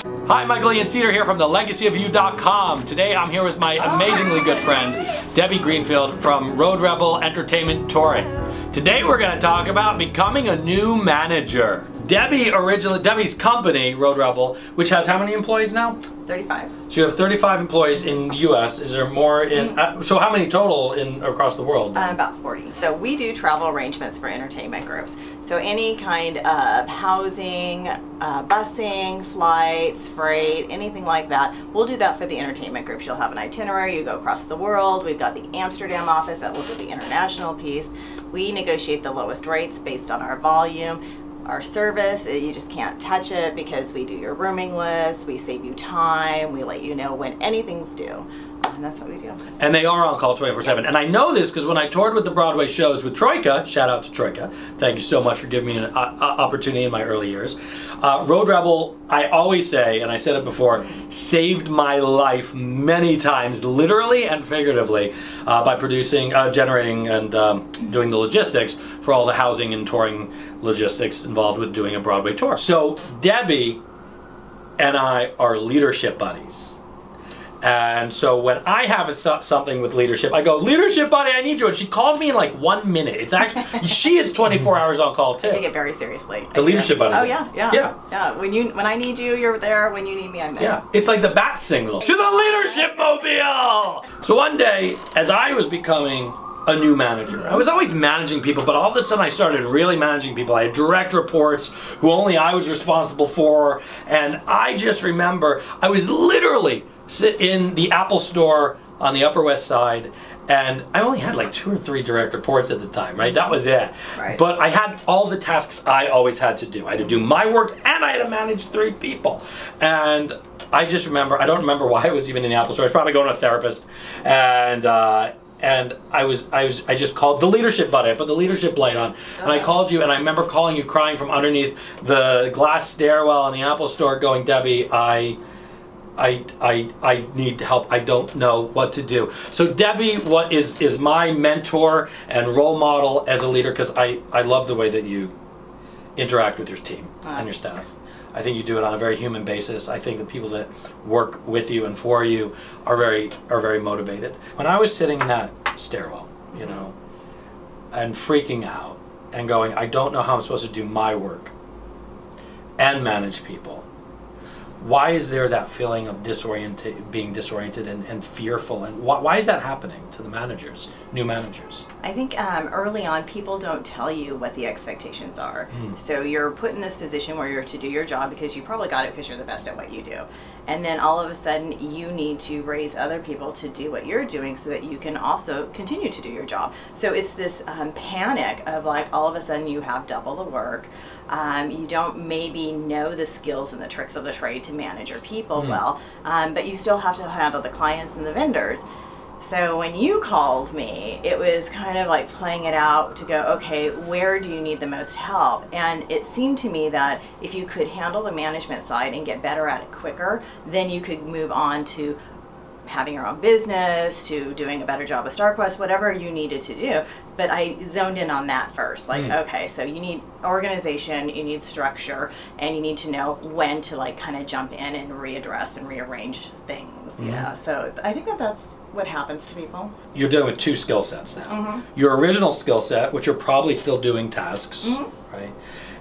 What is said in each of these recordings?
Hi, Michael Ian Cedar here from thelegacyofyou.com. Today I'm here with my amazingly good friend, Debbie Greenfield from Revell Entertainment Touring. Today we're going to talk about becoming a new manager. Debbie's company, Revell, which has how many employees now? 35. So you have 35 employees in the U.S. Is there more in, so how many total across the world? About 40. So we do travel arrangements for entertainment groups. So any kind of housing, busing, flights, freight, anything like that, we'll do that for the entertainment groups. You'll have an itinerary, you go across the world. We've got the Amsterdam office that will do the international piece. We negotiate the lowest rates based on our volume. Our service, you just can't touch it because we do your rooming list, we save you time, we let you know when anything's due. And that's what we do. And they are on call 24/7. And I know this because when I toured with the Broadway shows with Troika, shout out to Troika, thank you so much for giving me an opportunity in my early years. Revell, I always say, and I said it before, saved my life many times, literally and figuratively, by producing, generating, and doing the logistics for all the housing and touring logistics involved with doing a Broadway tour. So Debbie and I are leadership buddies. And so when I have something with leadership, I go, leadership buddy, I need you. And she calls me in like 1 minute. It's actually, she is 24 hours on call too. I take it very seriously. The leadership buddy. Oh yeah. When I need you, you're there. When you need me, I'm there. Yeah, it's like the bat signal. To the leadership mobile! So one day, as I was becoming a new manager, I was always managing people, but all of a sudden I started really managing people. I had direct reports who only I was responsible for. And I just remember, I was literally sit in the Apple store on the Upper West Side, and I only had like 2 or 3 direct reports at the time, right? That was it. Right. But I had all the tasks I always had to do. I had to do my work, and I had to manage 3 people. And I just remember, I don't remember why I was even in the Apple store. I was probably going to a therapist, and I just called the leadership buddy. I put the leadership light on, and I called you, and I remember calling you crying from underneath the glass stairwell in the Apple store going, Debbie, I need help. I don't know what to do. So Debbie is my mentor and role model as a leader, because I love the way that you interact with your team and your staff. I think you do it on a very human basis. I think the people that work with you and for you are very motivated. When I was sitting in that stairwell, you know, and freaking out and going, I don't know how I'm supposed to do my work and manage people. Why is there that feeling of being disoriented and fearful? And why is that happening to the managers, new managers? I think early on, people don't tell you what the expectations are. So you're put in this position where you're to do your job because you probably got it because you're the best at what you do. And then all of a sudden, you need to raise other people to do what you're doing so that you can also continue to do your job. So it's this panic of like, all of a sudden you have double the work. You don't maybe know the skills and the tricks of the trade to manage your people well, but you still have to handle the clients and the vendors. So when you called me, it was kind of like playing it out to go, okay, where do you need the most help? And it seemed to me that if you could handle the management side and get better at it quicker, then you could move on to having your own business, to doing a better job of StarQuest, whatever you needed to do. But I zoned in on that first. Like, okay, so you need organization, you need structure, and you need to know when to like kind of jump in and readdress and rearrange things, you know? So I think that's what happens to people. You're dealing with 2 skill sets now. Your original skill set, which you're probably still doing tasks, right?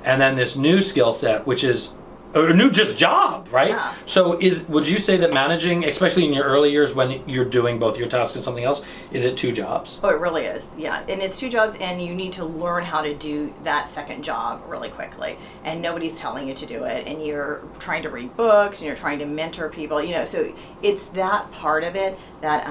And then this new skill set, which is a new just job, right? Yeah. So would you say that managing, especially in your early years when you're doing both your tasks and something else, is it 2 jobs? Oh, it really is, yeah. And it's 2 jobs, and you need to learn how to do that second job really quickly. And nobody's telling you to do it, and you're trying to read books, and you're trying to mentor people, you know. So it's that part of it that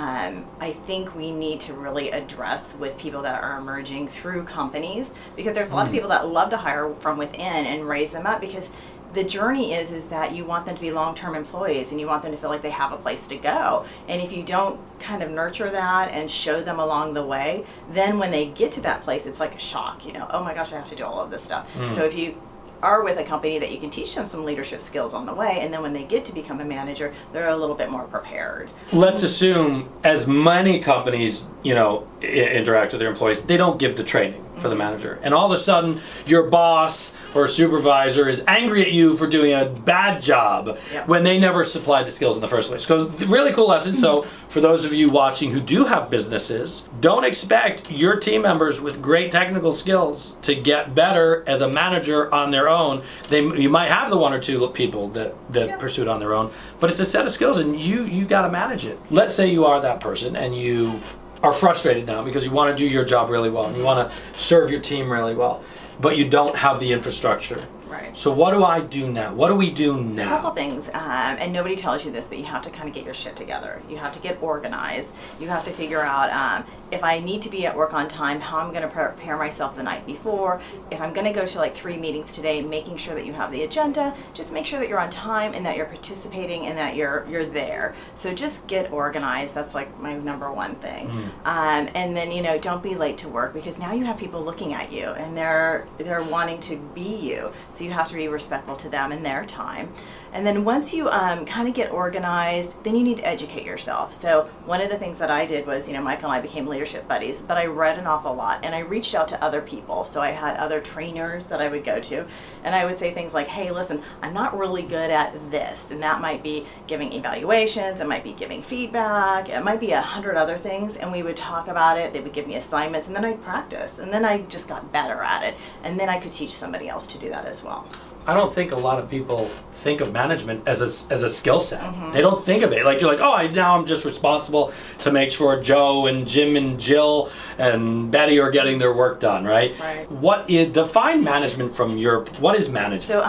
I think we need to really address with people that are emerging through companies, because there's a lot of people that love to hire from within and raise them up, because the journey is that you want them to be long-term employees, and you want them to feel like they have a place to go. And if you don't kind of nurture that and show them along the way, then when they get to that place, it's like a shock, you know, oh my gosh, I have to do all of this stuff. So if you are with a company that you can teach them some leadership skills on the way, and then when they get to become a manager, they're a little bit more prepared. Let's assume, as many companies, you know, interact with their employees, they don't give the training for the manager. And all of a sudden, your boss or a supervisor is angry at you for doing a bad job when they never supplied the skills in the first place. So really cool lesson. So for those of you watching who do have businesses, don't expect your team members with great technical skills to get better as a manager on their own. You might have the one or two people that pursue it on their own, but it's a set of skills and you got to manage it. Let's say you are that person and you are frustrated now because you want to do your job really well and you want to serve your team really well, but you don't have the infrastructure. Right. So what do I do now? What do we do now? A couple things, and nobody tells you this, but you have to kind of get your shit together. You have to get organized. You have to figure out if I need to be at work on time, how I'm going to prepare myself the night before. If I'm going to go to like 3 meetings today, making sure that you have the agenda. Just make sure that you're on time and that you're participating and that you're there. So just get organized. That's like my number one thing. And then don't be late to work because now you have people looking at you and they're wanting to be you. So you have to be respectful to them and their time. And then once you kind of get organized, then you need to educate yourself. So one of the things that I did was, Michael and I became leadership buddies, but I read an awful lot and I reached out to other people. So I had other trainers that I would go to and I would say things like, hey, listen, I'm not really good at this. And that might be giving evaluations, it might be giving feedback, it might be 100 other things. And we would talk about it, they would give me assignments and then I'd practice. And then I just got better at it. And then I could teach somebody else to do that as well. I don't think a lot of people think of management as a skill set. They don't think of it like you're like, oh, now I'm just responsible to make sure Joe and Jim and Jill and Betty are getting their work done, right? Right. Define management from what is management? So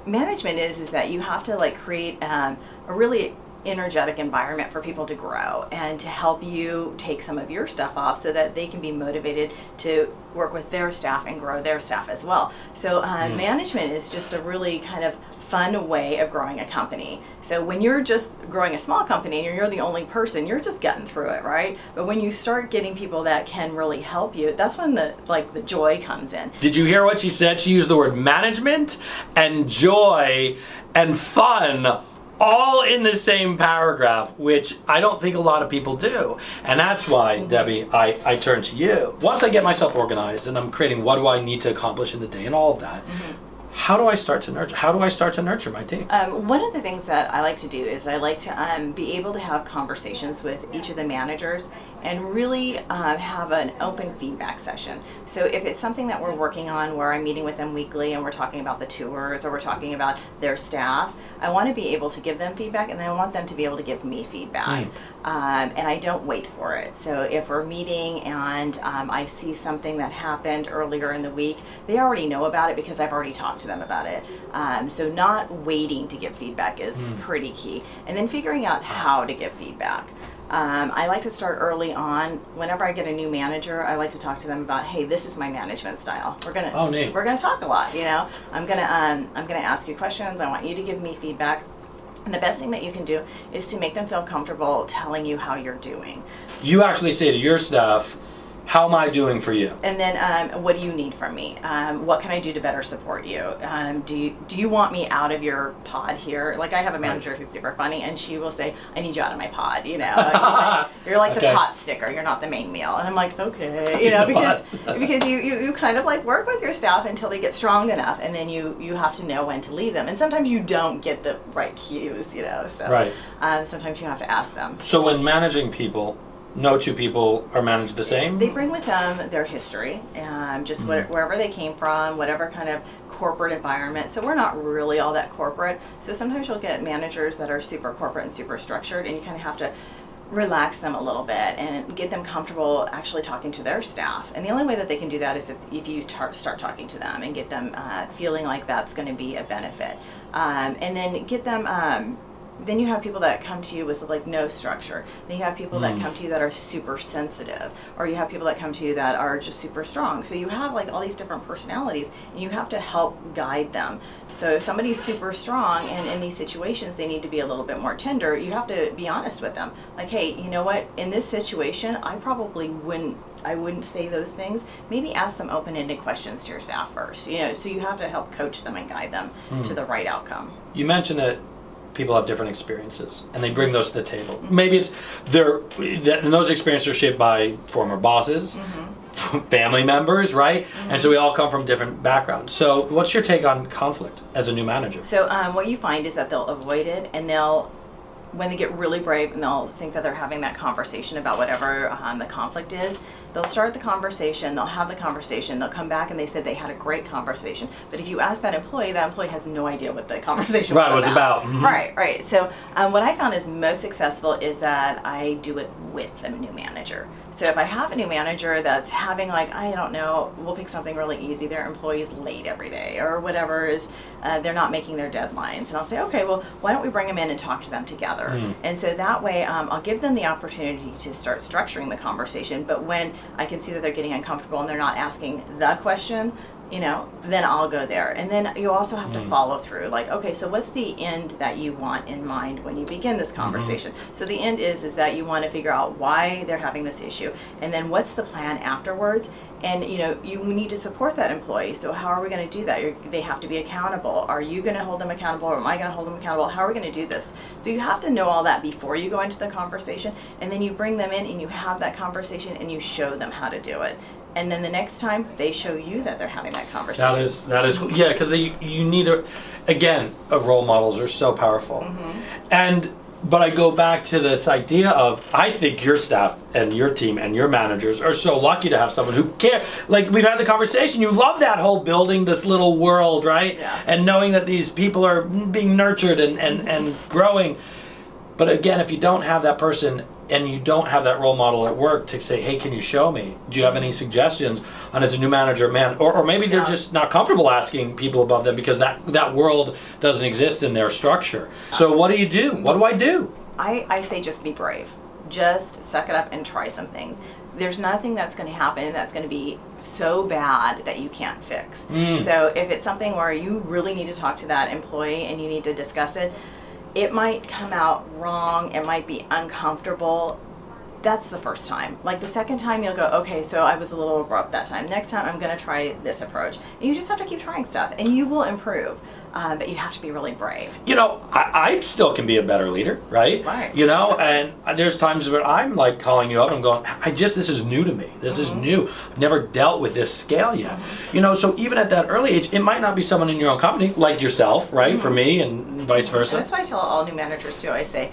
management is that you have to create a really energetic environment for people to grow and to help you take some of your stuff off so that they can be motivated to work with their staff and grow their staff as well. So management is just a really kind of fun way of growing a company. So when you're just growing a small company and you're the only person, you're just getting through it, right? But when you start getting people that can really help you, that's when the joy comes in. Did you hear what she said? She used the word management and joy and fun all in the same paragraph, which I don't think a lot of people do. And that's why, Debbie, I turn to you. Once I get myself organized and I'm creating what do I need to accomplish in the day and all of that, how do I start to nurture? How do I start to nurture my team? One of the things that I like to do is I like to be able to have conversations with each of the managers and really have an open feedback session. So if it's something that we're working on where I'm meeting with them weekly and we're talking about the tours or we're talking about their staff, I want to be able to give them feedback and then I want them to be able to give me feedback. And I don't wait for it. So if we're meeting and I see something that happened earlier in the week, they already know about it because I've already talked to them about it. So not waiting to give feedback is pretty key. And then figuring out how to give feedback. I like to start early on. Whenever I get a new manager, I like to talk to them about, hey, this is my management style. We're gonna talk a lot. I'm gonna ask you questions. I want you to give me feedback. And the best thing that you can do is to make them feel comfortable telling you how you're doing. You actually say to your staff, how am I doing for you? And then what do you need from me? What can I do to better support you? Do you want me out of your pod here? Like I have a manager who's super funny and she will say, I need you out of my pod, You're like the pot sticker, you're not the main meal. And I'm like, okay, because you kind of work with your staff until they get strong enough and then you have to know when to leave them. And sometimes you don't get the right cues, so sometimes you have to ask them. So when managing people, no two people are managed the same? They bring with them their history, just wherever they came from, whatever kind of corporate environment. So we're not really all that corporate. So sometimes you'll get managers that are super corporate and super structured, and you kind of have to relax them a little bit and get them comfortable actually talking to their staff. And the only way that they can do that is if you start talking to them and get them feeling like that's going to be a benefit. And then get them... Then you have people that come to you with no structure. Then you have people that come to you that are super sensitive, or you have people that come to you that are just super strong. So you have all these different personalities, and you have to help guide them. So if somebody's super strong and in these situations they need to be a little bit more tender, you have to be honest with them. Like, hey, you know what? In this situation, I probably wouldn't say those things. Maybe ask some open-ended questions to your staff first. So you have to help coach them and guide them to the right outcome. You mentioned that people have different experiences and they bring those to the table. Maybe it's and those experiences are shaped by former bosses, family members, right? And so we all come from different backgrounds. So what's your take on conflict as a new manager? So what you find is that they'll avoid it, and when they get really brave and they'll think that they're having that conversation about whatever the conflict is, they'll start the conversation, they'll have the conversation, they'll come back and they said they had a great conversation. But if you ask that employee has no idea what the conversation was about. Mm-hmm. Right. So what I found is most successful is that I do it with a new manager. So if I have a new manager that's having, like, I don't know, we'll pick something really easy, their employee's late every day or whatever is, they're not making their deadlines. And I'll say, okay, well, why don't we bring them in and talk to them together? And so that way I'll give them the opportunity to start structuring the conversation. But when I can see that they're getting uncomfortable and they're not asking the question, then I'll go there. And then you also have to follow through. Like, okay, so what's the end that you want in mind when you begin this conversation? So the end is that you want to figure out why they're having this issue, and then what's the plan afterwards. And you need to support that employee. So how are we going to do that? They have to be accountable. Are you going to hold them accountable, or am I going to hold them accountable? How are we going to do this? So you have to know all that before you go into the conversation, and then you bring them in and you have that conversation and you show them how to do it. And then the next time they show you that they're having that conversation. That is yeah, because you need role models are so powerful. But I go back to this idea of, I think your staff and your team and your managers are so lucky to have someone who cares. Like, we've had the conversation, you love that whole building this little world, right? Yeah. And knowing that these people are being nurtured and growing. But again, if you don't have that person and you don't have that role model at work to say, hey, can you show me? Do you have any suggestions on, as a new manager, man? Or maybe they're just not comfortable asking people above them because that world doesn't exist in their structure. So what do you do? What do I do? I say just be brave. Just suck it up and try some things. There's nothing that's going to happen that's going to be so bad that you can't fix. So if it's something where you really need to talk to that employee and you need to discuss it, it might come out wrong, it might be uncomfortable. That's the first time. Like the second time you'll go, okay, so I was a little abrupt that time. Next time I'm going to try this approach. And you just have to keep trying stuff and you will improve. But you have to be really brave. I still can be a better leader, right? Right. And there's times where I'm like calling you up and going, this is new to me. This is new. I've never dealt with this scale yet. So even at that early age, it might not be someone in your own company, like yourself, right? For me and vice versa. And that's why I tell all new managers too, I say,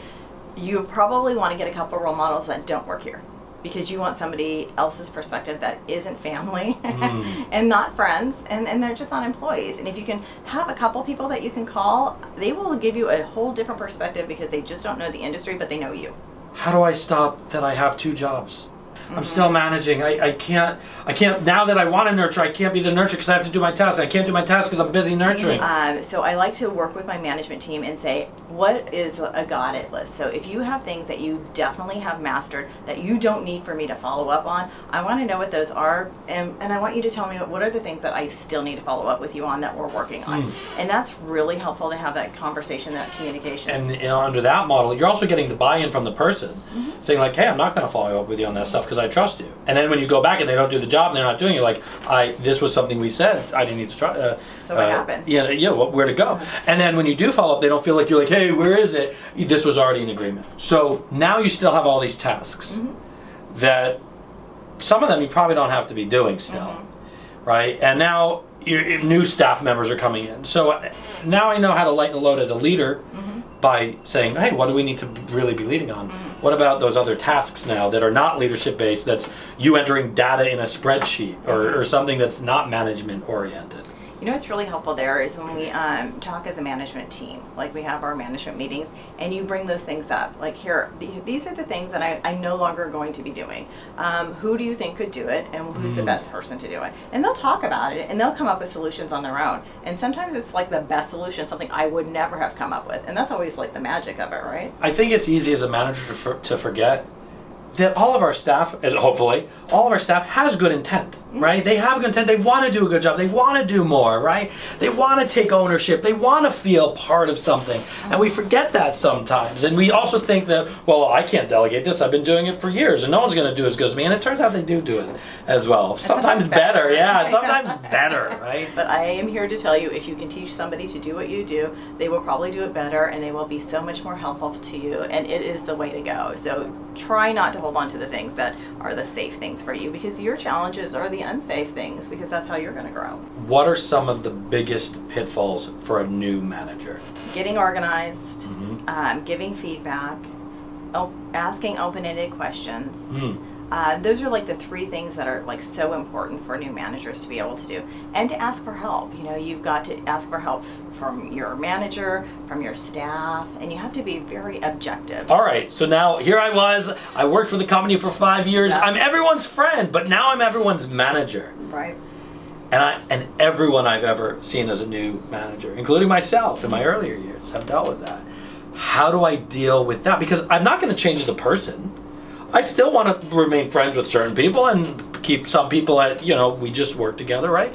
you probably want to get a couple role models that don't work here, because you want somebody else's perspective that isn't family and not friends, and they're just not employees. And if you can have a couple people that you can call, they will give you a whole different perspective because they just don't know the industry, but they know you. How do I stop that I have two jobs? I'm still managing. I can't, now that I want to nurture, I can't be the nurturer because I have to do my tasks. I can't do my tasks because I'm busy nurturing. So I like to work with my management team and say, what is a got it list? So if you have things that you definitely have mastered that you don't need for me to follow up on, I want to know what those are, and I want you to tell me what are the things that I still need to follow up with you on that we're working on. And that's really helpful to have that conversation, that communication. And under that model, you're also getting the buy-in from the person, saying like, hey, I'm not going to follow up with you on that stuff because I trust you. And then when you go back and they don't do the job and they're not doing it, like, this was something we said, I didn't need to try. So what happened? Where to go. And then when you do follow up, they don't feel like you're like, hey, where is it? This was already an agreement. So now you still have all these tasks that some of them you probably don't have to be doing still, right? And now your new staff members are coming in. So now I know how to lighten the load as a leader by saying, hey, what do we need to really be leading on? What about those other tasks now that are not leadership based, that's you entering data in a spreadsheet or something that's not management oriented? What's really helpful there is when we talk as a management team, like we have our management meetings, and you bring those things up. Like, here, these are the things that I'm no longer going to be doing. Who do you think could do it, and who's the best person to do it? And they'll talk about it, and they'll come up with solutions on their own. And sometimes it's like the best solution, something I would never have come up with. And that's always like the magic of it, right? I think it's easy as a manager to forget that all of our staff, hopefully, all of our staff has good intent, right? They have good intent. They want to do a good job. They want to do more, right? They want to take ownership. They want to feel part of something. And we forget that sometimes. And we also think that, well, I can't delegate this. I've been doing it for years, and no one's going to do as good as me. And it turns out they do it as well. Sometimes better, yeah. Sometimes better, right? But I am here to tell you, if you can teach somebody to do what you do, they will probably do it better, and they will be so much more helpful to you. And it is the way to go. So try not to hold hold on to the things that are the safe things for you, because your challenges are the unsafe things, because that's how you're going to grow. What are some of the biggest pitfalls for a new manager? Getting organized, giving feedback, asking open-ended questions. Those are like the 3 things that are like so important for new managers to be able to do, and to ask for help. You know, you've got to ask for help from your manager, from your staff, and you have to be very objective. All right, so now here I worked for the company for 5 years. I'm everyone's friend, but now I'm everyone's manager. Right. And everyone I've ever seen as a new manager, including myself in my earlier years, have dealt with that. How do I deal with that? Because I'm not going to change as a person. I still want to remain friends with certain people and keep some people at, we just work together, right?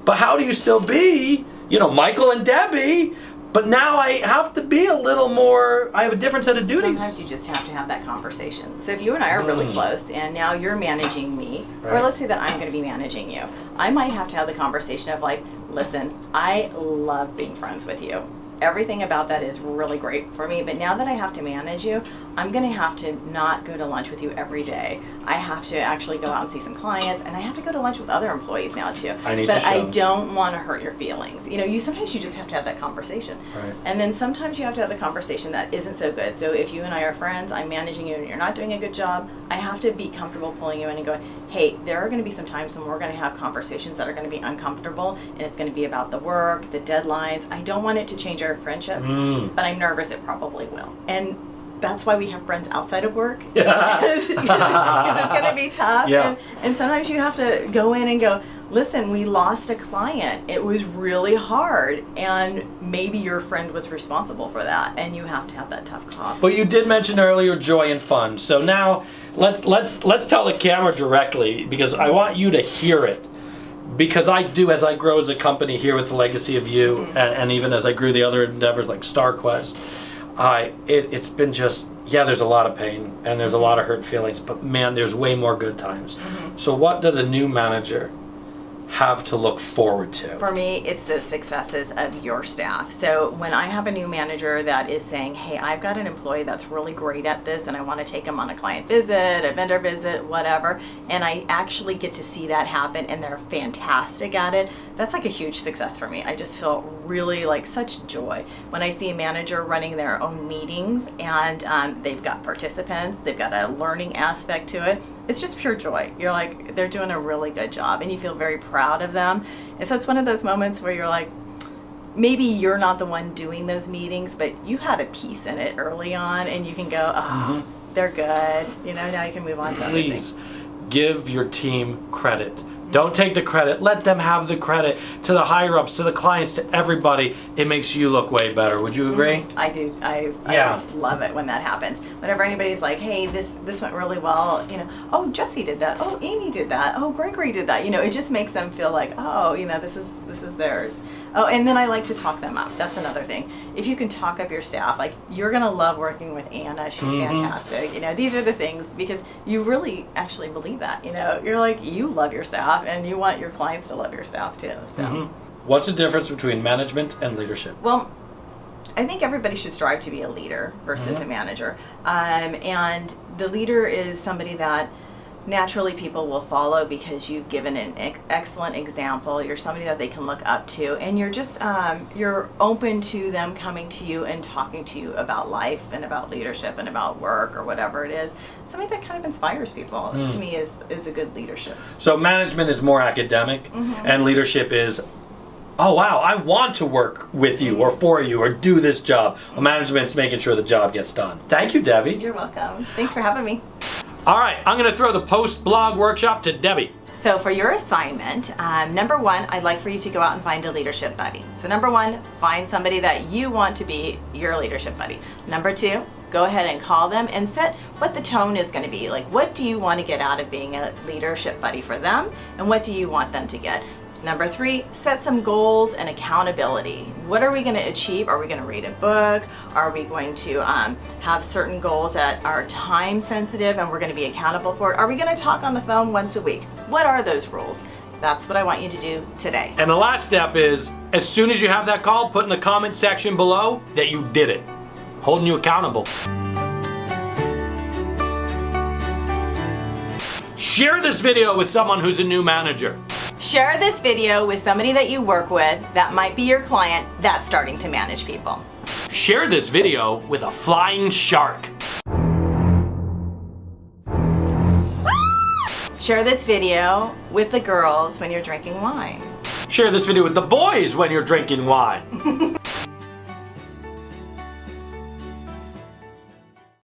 But how do you still be, Michael and Debbie, but now I have to be a little more, I have a different set of duties. Sometimes you just have to have that conversation. So if you and I are really close and now you're managing me, or let's say that I'm going to be managing you, I might have to have the conversation of like, listen, I love being friends with you. Everything about that is really great for me, but now that I have to manage you, I'm going to have to not go to lunch with you every day. I have to actually go out and see some clients, and I have to go to lunch with other employees now too. I don't want to hurt your feelings. Sometimes you just have to have that conversation. Right. And then sometimes you have to have the conversation that isn't so good. So if you and I are friends, I'm managing you and you're not doing a good job, I have to be comfortable pulling you in and going, hey, there are going to be some times when we're going to have conversations that are going to be uncomfortable, and it's going to be about the work, the deadlines. I don't want it to change our friendship, but I'm nervous it probably will. And that's why we have friends outside of work. Because it's going to be tough. Yeah. And sometimes you have to go in and go, listen, we lost a client. It was really hard. And maybe your friend was responsible for that. And you have to have that tough call. But you did mention earlier joy and fun. So now let's tell the camera directly, because I want you to hear it. Because I do, as I grow as a company here with the Legacy of You, and even as I grew the other endeavors like StarQuest, it's been just, there's a lot of pain and there's a lot of hurt feelings, but man, there's way more good times. So what does a new manager have to look forward to? For me, it's the successes of your staff. So when I have a new manager that is saying, hey, I've got an employee that's really great at this and I want to take them on a client visit, a vendor visit, whatever, and I actually get to see that happen and they're fantastic at it, that's like a huge success for me. I just feel really like such joy when I see a manager running their own meetings and they've got participants, they've got a learning aspect to it. It's just pure joy. You're like, they're doing a really good job and you feel very proud of them. And so it's one of those moments where you're like, maybe you're not the one doing those meetings, but you had a piece in it early on and you can go, oh, they're good. Now you can move on to other things. Please give your team credit. Don't take the credit. Let them have the credit. To the higher-ups, to the clients, to everybody. It makes you look way better. Would you agree? I do. I love it when that happens. Whenever anybody's like, hey, this went really well, oh, Jesse did that. Oh, Amy did that. Oh, Gregory did that. It just makes them feel like, oh, this is theirs. Oh, and then I like to talk them up. That's another thing. If you can talk up your staff, like you're going to love working with Anna. She's fantastic. These are the things, because you really actually believe that. You're like, you love your staff and you want your clients to love your staff too. So. What's the difference between management and leadership? Well, I think everybody should strive to be a leader versus a manager. And the leader is somebody that naturally people will follow because you've given an excellent example. You're somebody that they can look up to, and you're just you're open to them coming to you and talking to you about life and about leadership and about work or whatever it is. Something that kind of inspires people to me is a good leadership. So management is more academic, and leadership is, oh wow, I want to work with you or for you or do this job. Well, management's making sure the job gets done. Thank you, Debbie. You're welcome. Thanks for having me. All right, I'm going to throw the post-blog workshop to Debbie. So for your assignment, number one, I'd like for you to go out and find a leadership buddy. So number one, find somebody that you want to be your leadership buddy. Number two, go ahead and call them and set what the tone is going to be. Like, what do you want to get out of being a leadership buddy for them? And what do you want them to get? Number three, set some goals and accountability. What are we going to achieve? Are we going to read a book? Are we going to have certain goals that are time sensitive and we're going to be accountable for it? Are we going to talk on the phone once a week? What are those rules? That's what I want you to do today. And the last step is, as soon as you have that call, put in the comment section below that you did it. Holding you accountable. Share this video with someone who's a new manager. Share this video with somebody that you work with that might be your client that's starting to manage people. Share this video with a flying shark. Share this video with the girls when you're drinking wine. Share this video with the boys when you're drinking wine.